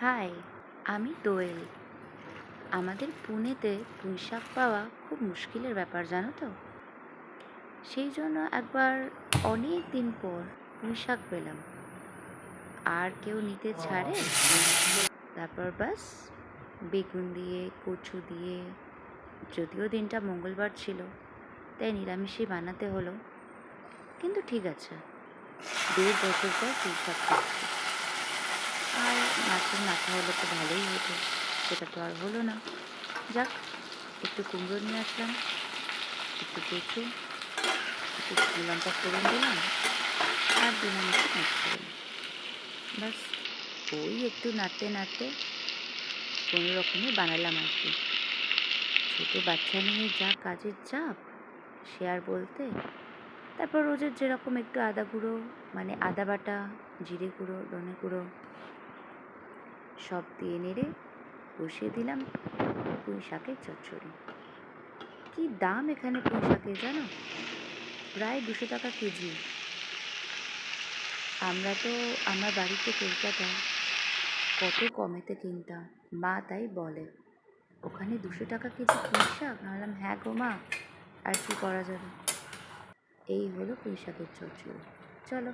High, আমি দোয়েল। আমাদের পুনেতে পুঁইশাক পাওয়া খুব মুশকিলের ব্যাপার, জানো তো। সেই জন্য একবার অনেক দিন পর পুঁইশাক পেলাম। আর কেউ নিতে ছাড়ে? তারপর বাস বেগুন দিয়ে, কচু দিয়ে, যদিও দিনটা মঙ্গলবার ছিল তাই নিরামিষই বানাতে হলো। কিন্তু ঠিক আছে, 1.5 বছর পর পুঁইশাক খাচ্ছি। আর মাছের মাথা হলে তো ভালোই হতো, সেটা তো আর হলো না। যাক, একটু কুমড়ো নিয়ে আসলাম, একটু কচু, একটু শুকনো লঙ্কা ফোড়ন দিলাম, আর দিলাম একটু পাঁচফোড়ন। ব্যাস, ওই একটু নাড়তে নাড়তে কোনো রকমে বানালাম আর কি। ছোটো বাচ্চা নিয়ে যা কাজের চাপ, সে আর বলতে। তারপর রোজের যেরকম একটু আদা গুঁড়ো, মানে আদা বাটা, জিরে গুঁড়ো, ধনে গুঁড়ো সব দিয়ে নেড়ে বসিয়ে দিলাম পুঁই শাকের চচ্চড়ি। কী দাম এখানে পুঁই শাকের জানো? প্রায় 200 টাকা কেজি। আমরা তো আমার বাড়িতে কলকাতায় কত কমেতে কিনতাম, মা তাই বলে। ওখানে 200 টাকা কেজি পুঁই শাক? আমি বললাম, হ্যাঁ গো মা, আর কি করা যাবে। এই হলো পুঁই শাকের চচ্চড়ি। চলো।